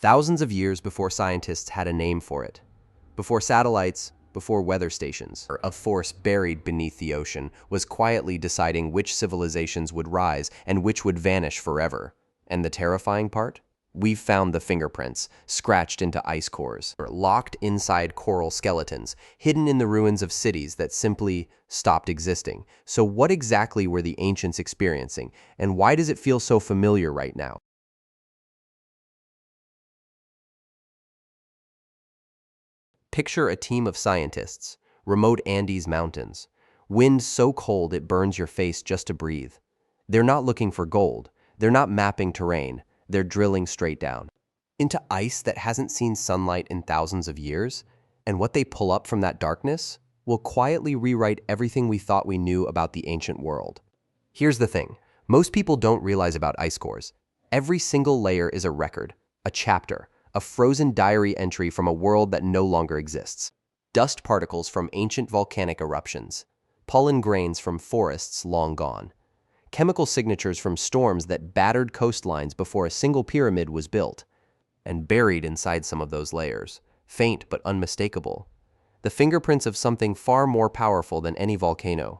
thousands of years before scientists had a name for it. Before satellites, before weather stations, a force buried beneath the ocean was quietly deciding which civilizations would rise and which would vanish forever. And the terrifying part? We've found the fingerprints, scratched into ice cores, or locked inside coral skeletons, hidden in the ruins of cities that simply stopped existing. So what exactly were the ancients experiencing, and why does it feel so familiar right now? Picture a team of scientists, remote Andes mountains, wind so cold it burns your face just to breathe. They're not looking for gold, they're not mapping terrain, they're drilling straight down into ice that hasn't seen sunlight in thousands of years, and what they pull up from that darkness will quietly rewrite everything we thought we knew about the ancient world. Here's the thing, most people don't realize about ice cores. Every single layer is a record, a chapter, a frozen diary entry from a world that no longer exists. Dust particles from ancient volcanic eruptions, pollen grains from forests long gone, chemical signatures from storms that battered coastlines before a single pyramid was built. And buried inside some of those layers, faint but unmistakable, the fingerprints of something far more powerful than any volcano: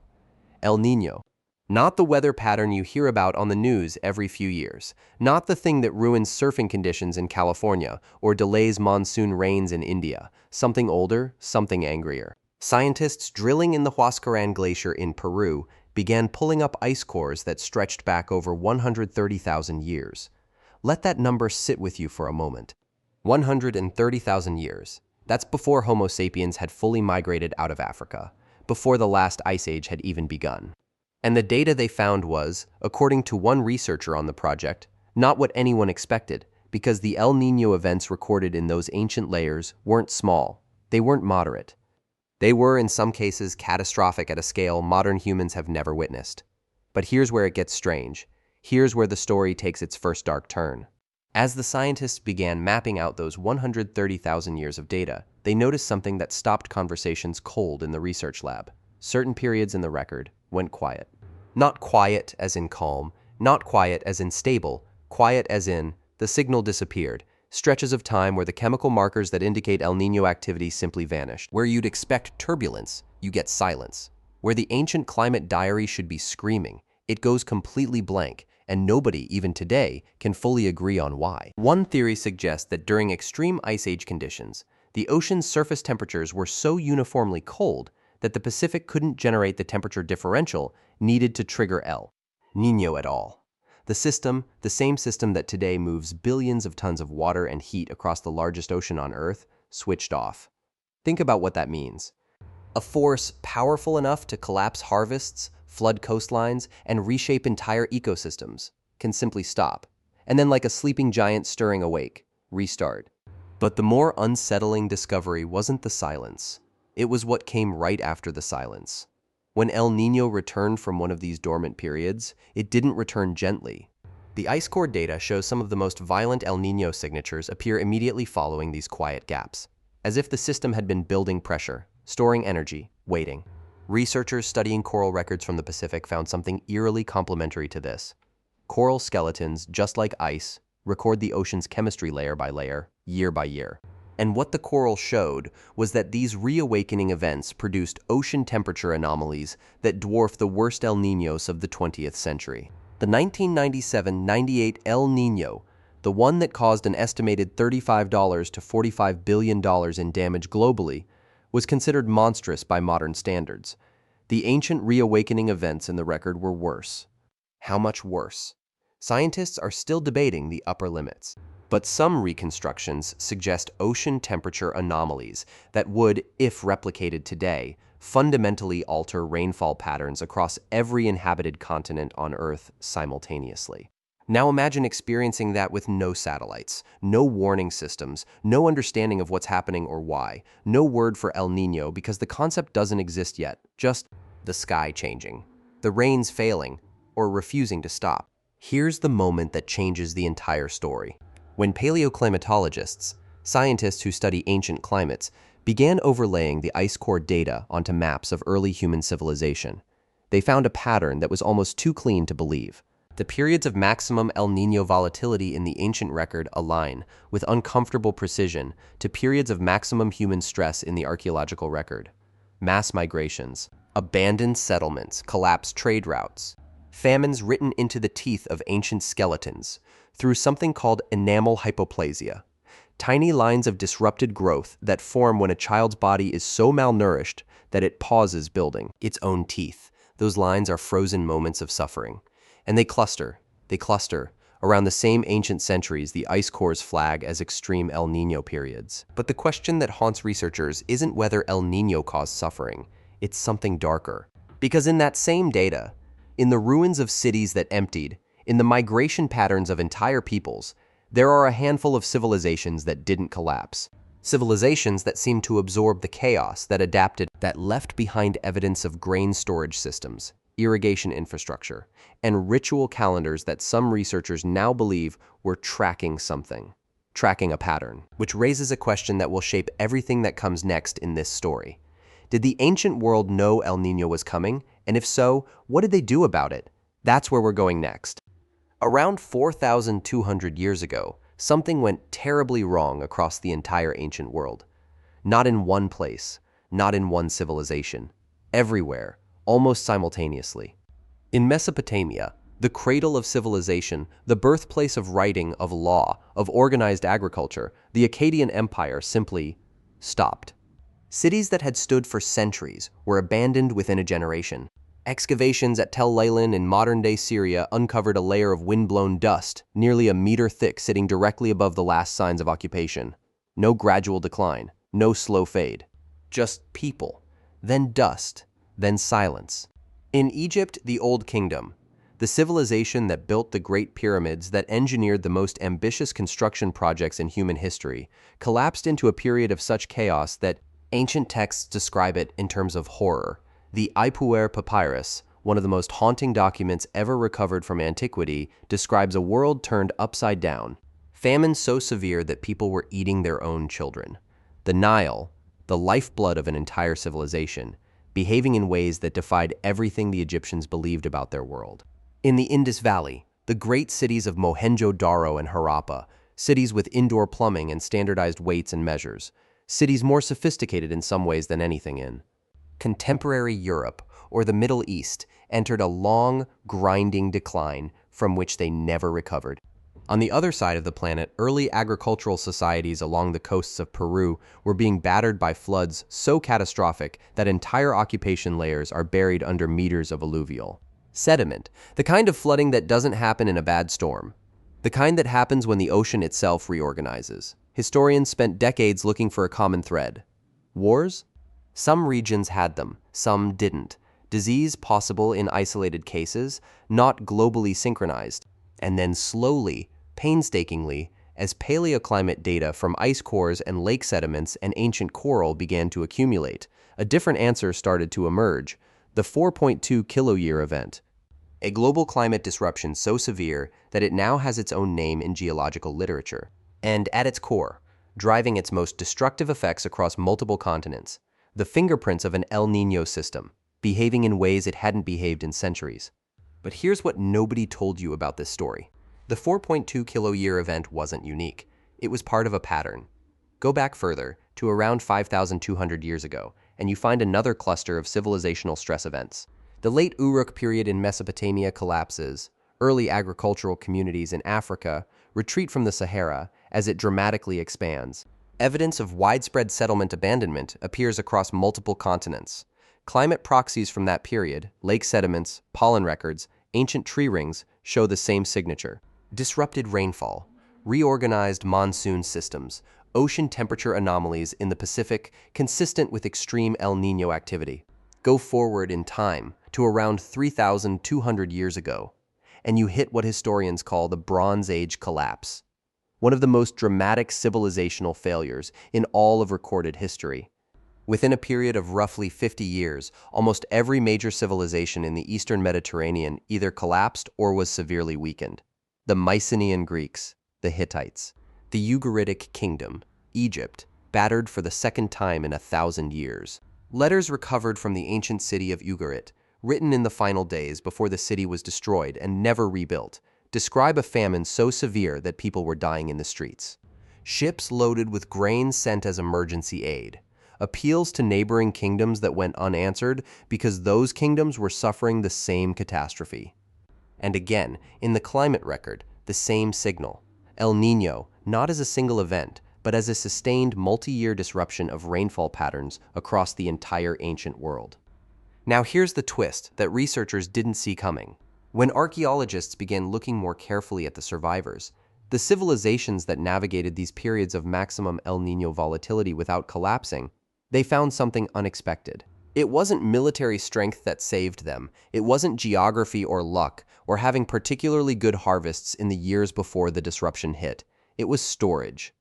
El Niño. Not the weather pattern you hear about on the news every few years, not the thing that ruins surfing conditions in California or delays monsoon rains in India, something older, something angrier. Scientists drilling in the Huascarán Glacier in Peru began pulling up ice cores that stretched back over 130,000 years. Let that number sit with you for a moment. 130,000 years. That's before Homo sapiens had fully migrated out of Africa, before the last ice age had even begun. And the data they found was, according to one researcher on the project, not what anyone expected, because the El Niño events recorded in those ancient layers weren't small, they weren't moderate. They were, in some cases, catastrophic at a scale modern humans have never witnessed. But here's where it gets strange. Here's where the story takes its first dark turn. As the scientists began mapping out those 130,000 years of data, they noticed something that stopped conversations cold in the research lab. Certain periods in the record went quiet. Not quiet as in calm, not quiet as in stable, quiet as in the signal disappeared. Stretches of time where the chemical markers that indicate El Niño activity simply vanished. Where you'd expect turbulence, you get silence. Where the ancient climate diary should be screaming, it goes completely blank, and nobody, even today, can fully agree on why. One theory suggests that during extreme ice age conditions, the ocean's surface temperatures were so uniformly cold that the Pacific couldn't generate the temperature differential needed to trigger El Niño at all. The same system that today moves billions of tons of water and heat across the largest ocean on Earth, switched off. Think about what that means. A force powerful enough to collapse harvests, flood coastlines, and reshape entire ecosystems can simply stop, and then like a sleeping giant stirring awake, restart. But the more unsettling discovery wasn't the silence. It was what came right after the silence. When El Niño returned from one of these dormant periods, it didn't return gently. The ice core data shows some of the most violent El Niño signatures appear immediately following these quiet gaps, as if the system had been building pressure, storing energy, waiting. Researchers studying coral records from the Pacific found something eerily complementary to this. Coral skeletons, just like ice, record the ocean's chemistry layer by layer, year by year. And what the coral showed was that these reawakening events produced ocean temperature anomalies that dwarf the worst El Niños of the 20th century. The 1997-98 El Niño, the one that caused an estimated $35 to $45 billion in damage globally, was considered monstrous by modern standards. The ancient reawakening events in the record were worse. How much worse? Scientists are still debating the upper limits. But some reconstructions suggest ocean temperature anomalies that would, if replicated today, fundamentally alter rainfall patterns across every inhabited continent on Earth simultaneously. Now imagine experiencing that with no satellites, no warning systems, no understanding of what's happening or why, no word for El Niño because the concept doesn't exist yet, just the sky changing, the rains failing, or refusing to stop. Here's the moment that changes the entire story. When paleoclimatologists, scientists who study ancient climates, began overlaying the ice core data onto maps of early human civilization, they found a pattern that was almost too clean to believe. The periods of maximum El Niño volatility in the ancient record align, with uncomfortable precision, to periods of maximum human stress in the archaeological record. Mass migrations, abandoned settlements, collapsed trade routes, famines written into the teeth of ancient skeletons through something called enamel hypoplasia, tiny lines of disrupted growth that form when a child's body is so malnourished that it pauses building its own teeth. Those lines are frozen moments of suffering. And they cluster around the same ancient centuries the ice cores flag as extreme El Niño periods. But the question that haunts researchers isn't whether El Niño caused suffering, it's something darker. Because in that same data, in the ruins of cities that emptied, in the migration patterns of entire peoples, there are a handful of civilizations that didn't collapse. Civilizations that seemed to absorb the chaos, that adapted, that left behind evidence of grain storage systems, irrigation infrastructure, and ritual calendars that some researchers now believe were tracking something, tracking a pattern, which raises a question that will shape everything that comes next in this story. Did the ancient world know El Niño was coming? And if so, what did they do about it? That's where we're going next. Around 4,200 years ago, something went terribly wrong across the entire ancient world. Not in one place, not in one civilization, everywhere, almost simultaneously. In Mesopotamia, the cradle of civilization, the birthplace of writing, of law, of organized agriculture, the Akkadian Empire simply stopped. Cities that had stood for centuries were abandoned within a generation. Excavations at Tel Leilin in modern-day Syria uncovered a layer of wind-blown dust, nearly a meter thick, sitting directly above the last signs of occupation. No gradual decline, no slow fade. Just people, then dust, then silence. In Egypt, the Old Kingdom, the civilization that built the Great Pyramids, that engineered the most ambitious construction projects in human history, collapsed into a period of such chaos that ancient texts describe it in terms of horror. The Ipuwer Papyrus, one of the most haunting documents ever recovered from antiquity, describes a world turned upside down. Famine so severe that people were eating their own children. The Nile, the lifeblood of an entire civilization, behaving in ways that defied everything the Egyptians believed about their world. In the Indus Valley, the great cities of Mohenjo-Daro and Harappa, cities with indoor plumbing and standardized weights and measures, cities more sophisticated in some ways than anything in contemporary Europe or the Middle East, entered a long, grinding decline from which they never recovered. On the other side of the planet, early agricultural societies along the coasts of Peru were being battered by floods so catastrophic that entire occupation layers are buried under meters of alluvial sediment, the kind of flooding that doesn't happen in a bad storm, the kind that happens when the ocean itself reorganizes. Historians spent decades looking for a common thread. Wars? Some regions had them, some didn't. Disease possible in isolated cases, not globally synchronized. And then slowly, painstakingly, as paleoclimate data from ice cores and lake sediments and ancient coral began to accumulate, a different answer started to emerge: the 4.2 Kiloyear event. A global climate disruption so severe that it now has its own name in geological literature. And at its core, driving its most destructive effects across multiple continents, the fingerprints of an El Niño system, behaving in ways it hadn't behaved in centuries. But here's what nobody told you about this story. The 4.2 Kiloyear event wasn't unique. It was part of a pattern. Go back further, to around 5,200 years ago, and you find another cluster of civilizational stress events. The late Uruk period in Mesopotamia collapses. Early agricultural communities in Africa retreat from the Sahara as it dramatically expands. Evidence of widespread settlement abandonment appears across multiple continents. Climate proxies from that period, lake sediments, pollen records, ancient tree rings, show the same signature. Disrupted rainfall, reorganized monsoon systems, ocean temperature anomalies in the Pacific consistent with extreme El Niño activity. Go forward in time to around 3,200 years ago, and you hit what historians call the Bronze Age collapse, one of the most dramatic civilizational failures in all of recorded history. Within a period of roughly 50 years, almost every major civilization in the Eastern Mediterranean either collapsed or was severely weakened. The Mycenaean Greeks, the Hittites, the Ugaritic Kingdom, Egypt, battered for the second time in 1,000 years. Letters recovered from the ancient city of Ugarit written in the final days before the city was destroyed and never rebuilt, describe a famine so severe that people were dying in the streets. Ships loaded with grain sent as emergency aid. Appeals to neighboring kingdoms that went unanswered because those kingdoms were suffering the same catastrophe. And again, in the climate record, the same signal. El Niño, not as a single event, but as a sustained multi-year disruption of rainfall patterns across the entire ancient world. Now here's the twist that researchers didn't see coming. When archaeologists began looking more carefully at the survivors, the civilizations that navigated these periods of maximum El Niño volatility without collapsing, they found something unexpected. It wasn't military strength that saved them. It wasn't geography or luck, or having particularly good harvests in the years before the disruption hit. It was storage.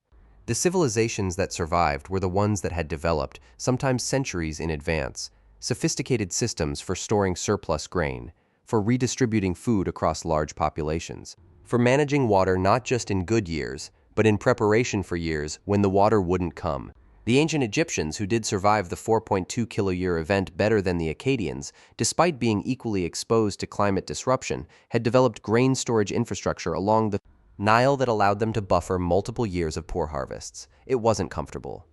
The civilizations that survived were the ones that had developed, sometimes centuries in advance, sophisticated systems for storing surplus grain, for redistributing food across large populations, for managing water not just in good years, but in preparation for years when the water wouldn't come. The ancient Egyptians, who did survive the 4.2 Kiloyear event better than the Akkadians, despite being equally exposed to climate disruption, had developed grain storage infrastructure along the Nile that allowed them to buffer multiple years of poor harvests. It wasn't comfortable.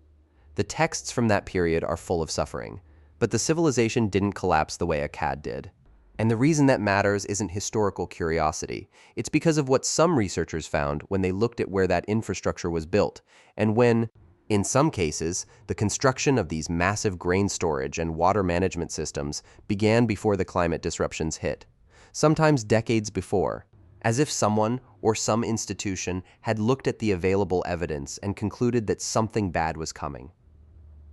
The texts from that period are full of suffering, but the civilization didn't collapse the way Akkad did. And the reason that matters isn't historical curiosity. It's because of what some researchers found when they looked at where that infrastructure was built, and when, in some cases, the construction of these massive grain storage and water management systems began before the climate disruptions hit, sometimes decades before, as if someone or some institution had looked at the available evidence and concluded that something bad was coming.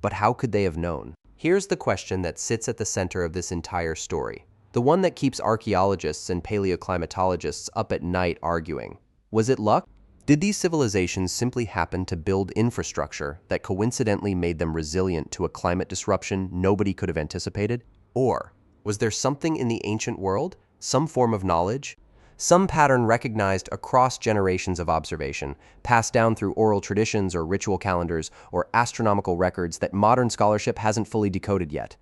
But how could they have known? Here's the question that sits at the center of this entire story, the one that keeps archaeologists and paleoclimatologists up at night arguing. Was it luck? Did these civilizations simply happen to build infrastructure that coincidentally made them resilient to a climate disruption nobody could have anticipated? Or was there something in the ancient world, some form of knowledge, some pattern recognized across generations of observation, passed down through oral traditions or ritual calendars or astronomical records that modern scholarship hasn't fully decoded yet,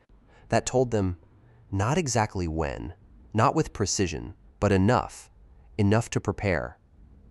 that told them not exactly when, not with precision, but enough to prepare,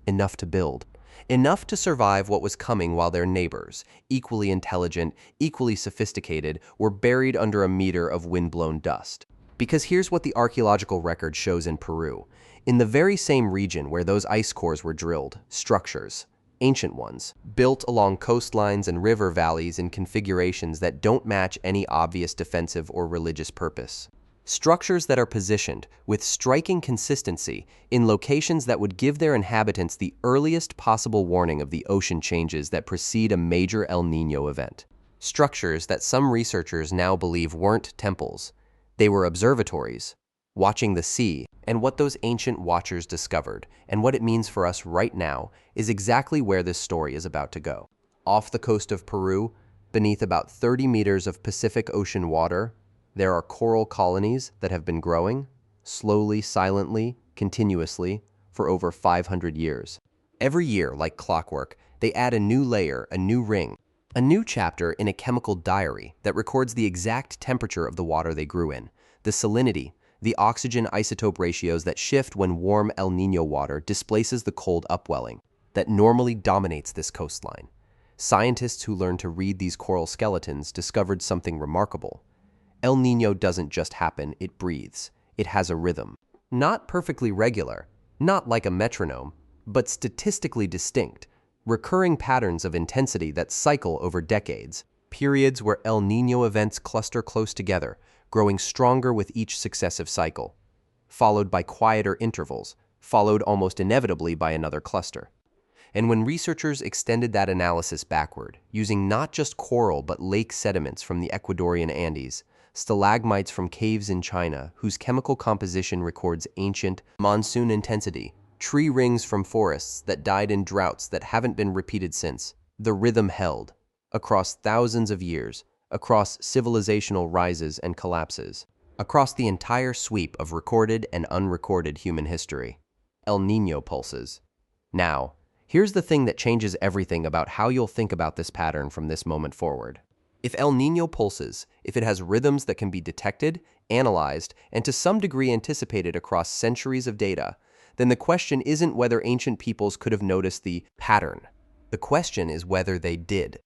enough to build, enough to survive what was coming while their neighbors, equally intelligent, equally sophisticated, were buried under a meter of wind-blown dust. Because here's what the archaeological record shows in Peru. In the very same region where those ice cores were drilled, structures, ancient ones, built along coastlines and river valleys in configurations that don't match any obvious defensive or religious purpose. Structures that are positioned with striking consistency in locations that would give their inhabitants the earliest possible warning of the ocean changes that precede a major El Niño event. Structures that some researchers now believe weren't temples. They were observatories, watching the sea, and what those ancient watchers discovered, and what it means for us right now, is exactly where this story is about to go. Off the coast of Peru, beneath about 30 meters of Pacific Ocean water, there are coral colonies that have been growing, slowly, silently, continuously, for over 500 years. Every year, like clockwork, they add a new layer, a new ring, a new chapter in a chemical diary that records the exact temperature of the water they grew in, the salinity, the oxygen isotope ratios that shift when warm El Niño water displaces the cold upwelling that normally dominates this coastline. Scientists who learned to read these coral skeletons discovered something remarkable. El Niño doesn't just happen, it breathes. It has a rhythm. Not perfectly regular, not like a metronome, but statistically distinct, recurring patterns of intensity that cycle over decades, periods where El Niño events cluster close together, growing stronger with each successive cycle, followed by quieter intervals, followed almost inevitably by another cluster. And when researchers extended that analysis backward, using not just coral but lake sediments from the Ecuadorian Andes, stalagmites from caves in China whose chemical composition records ancient monsoon intensity, tree rings from forests that died in droughts that haven't been repeated since, the rhythm held, across thousands of years, across civilizational rises and collapses, across the entire sweep of recorded and unrecorded human history. El Niño pulses. Now, here's the thing that changes everything about how you'll think about this pattern from this moment forward. If El Niño pulses, if it has rhythms that can be detected, analyzed, and to some degree anticipated across centuries of data, then the question isn't whether ancient peoples could have noticed the pattern. The question is whether they did.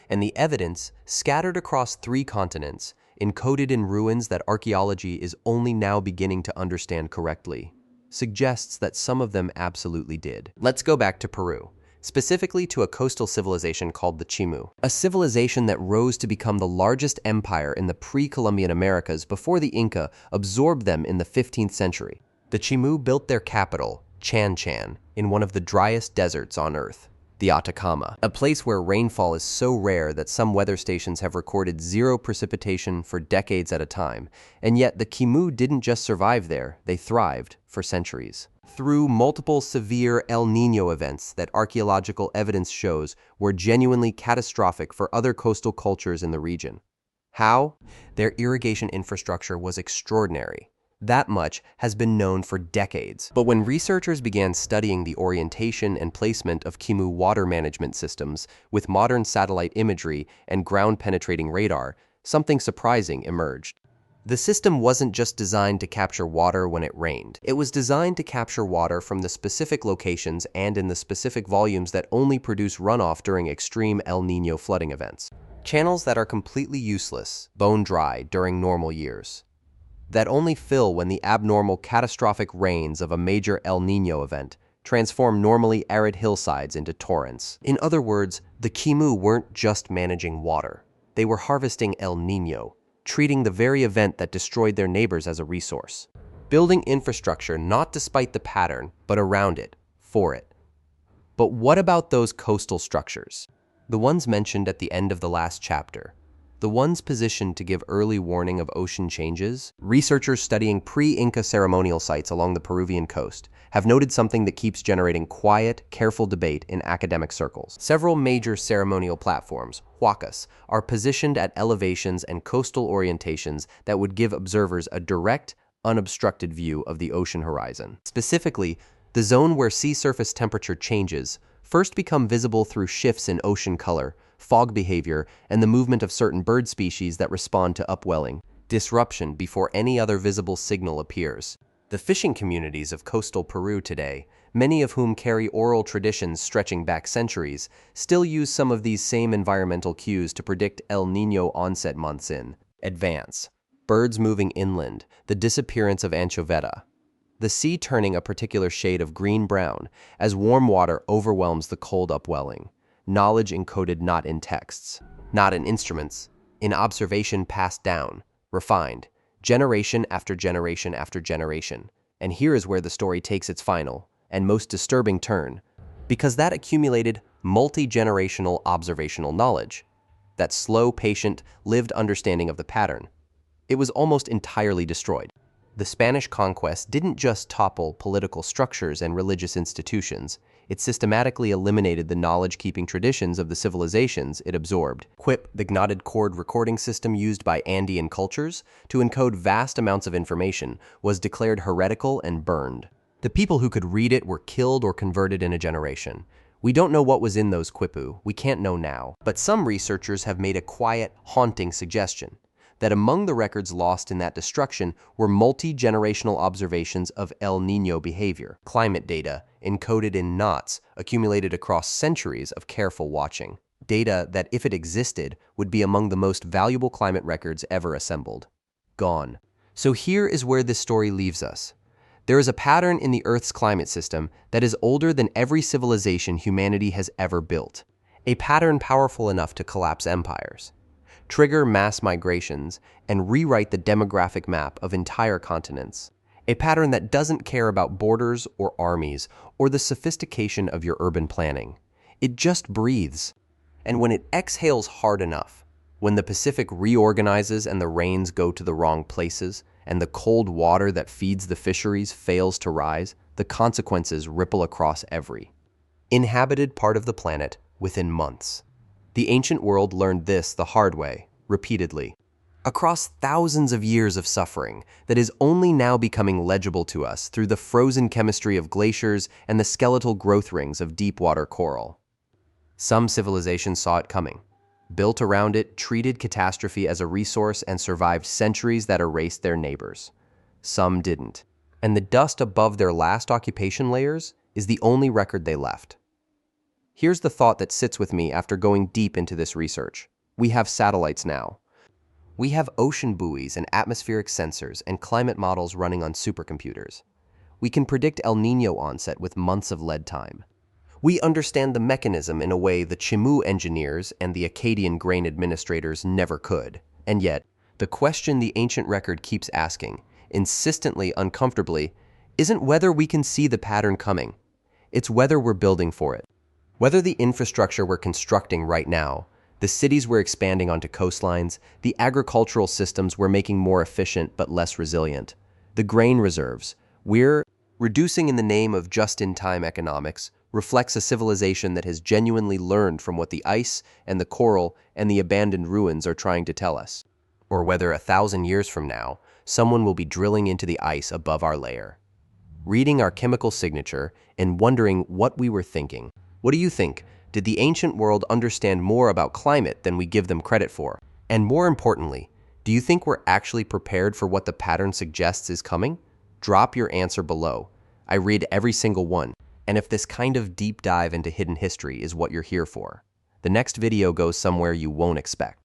And the evidence, scattered across 3 continents, encoded in ruins that archaeology is only now beginning to understand correctly, suggests that some of them absolutely did. Let's go back to Peru, specifically to a coastal civilization called the Chimú, a civilization that rose to become the largest empire in the pre-Columbian Americas before the Inca absorbed them in the 15th century. The Chimú built their capital, Chan Chan, in one of the driest deserts on Earth, the Atacama, a place where rainfall is so rare that some weather stations have recorded 0 precipitation for decades at a time, and yet the Chimú didn't just survive there, they thrived for centuries. Through multiple severe El Niño events that archaeological evidence shows were genuinely catastrophic for other coastal cultures in the region. How? Their irrigation infrastructure was extraordinary. That much has been known for decades. But when researchers began studying the orientation and placement of Chimú water management systems with modern satellite imagery and ground-penetrating radar, something surprising emerged. The system wasn't just designed to capture water when it rained. It was designed to capture water from the specific locations and in the specific volumes that only produce runoff during extreme El Niño flooding events. Channels that are completely useless, bone dry during normal years, that only fill when the abnormal catastrophic rains of a major El Niño event transform normally arid hillsides into torrents. In other words, the Chimú weren't just managing water. They were harvesting El Niño, treating the very event that destroyed their neighbors as a resource. Building infrastructure not despite the pattern, but around it, for it. But what about those coastal structures? The ones mentioned at the end of the last chapter. The ones positioned to give early warning of ocean changes? Researchers studying pre-Inca ceremonial sites along the Peruvian coast have noted something that keeps generating quiet, careful debate in academic circles. Several major ceremonial platforms, huacas, are positioned at elevations and coastal orientations that would give observers a direct, unobstructed view of the ocean horizon. Specifically, the zone where sea surface temperature changes first become visible through shifts in ocean color, fog behavior, and the movement of certain bird species that respond to upwelling, disruption before any other visible signal appears. The fishing communities of coastal Peru today, many of whom carry oral traditions stretching back centuries, still use some of these same environmental cues to predict El Niño onset months in advance. Birds moving inland, the disappearance of anchoveta, the sea turning a particular shade of green-brown as warm water overwhelms the cold upwelling. Knowledge encoded not in texts, not in instruments, in observation passed down, refined, generation after generation after generation. And here is where the story takes its final and most disturbing turn, because that accumulated multi-generational observational knowledge, that slow, patient, lived understanding of the pattern, it was almost entirely destroyed. The Spanish conquest didn't just topple political structures and religious institutions, it systematically eliminated the knowledge-keeping traditions of the civilizations it absorbed. Quip, the knotted cord recording system used by Andean cultures to encode vast amounts of information, was declared heretical and burned. The people who could read it were killed or converted in a generation. We don't know what was in those quipu, we can't know now. But some researchers have made a quiet, haunting suggestion that among the records lost in that destruction were multi-generational observations of El Niño behavior, climate data encoded in knots accumulated across centuries of careful watching. Data that, if it existed, would be among the most valuable climate records ever assembled. Gone. So here is where this story leaves us. There is a pattern in the Earth's climate system that is older than every civilization humanity has ever built. A pattern powerful enough to collapse empires, trigger mass migrations, and rewrite the demographic map of entire continents. A pattern that doesn't care about borders or armies or the sophistication of your urban planning. It just breathes. And when it exhales hard enough, when the Pacific reorganizes and the rains go to the wrong places, and the cold water that feeds the fisheries fails to rise, the consequences ripple across every inhabited part of the planet within months. The ancient world learned this the hard way, repeatedly, across thousands of years of suffering that is only now becoming legible to us through the frozen chemistry of glaciers and the skeletal growth rings of deep water coral. Some civilizations saw it coming. built around it, treated catastrophe as a resource, and survived centuries that erased their neighbors. Some didn't. And the dust above their last occupation layers is the only record they left. Here's the thought that sits with me after going deep into this research. We have satellites now. We have ocean buoys and atmospheric sensors and climate models running on supercomputers. We can predict El Niño onset with months of lead time. We understand the mechanism in a way the Chimú engineers and the Akkadian grain administrators never could. And yet, the question the ancient record keeps asking, insistently, uncomfortably, isn't whether we can see the pattern coming. It's whether we're building for it. Whether the infrastructure we're constructing right now, the cities we're expanding onto coastlines, the agricultural systems we're making more efficient but less resilient, the grain reserves we're reducing in the name of just-in-time economics, reflects a civilization that has genuinely learned from what the ice and the coral and the abandoned ruins are trying to tell us. Or whether 1,000 years from now, someone will be drilling into the ice above our layer, reading our chemical signature and wondering what we were thinking. What do you think? Did the ancient world understand more about climate than we give them credit for? And more importantly, do you think we're actually prepared for what the pattern suggests is coming? Drop your answer below. I read every single one. And if this kind of deep dive into hidden history is what you're here for, the next video goes somewhere you won't expect.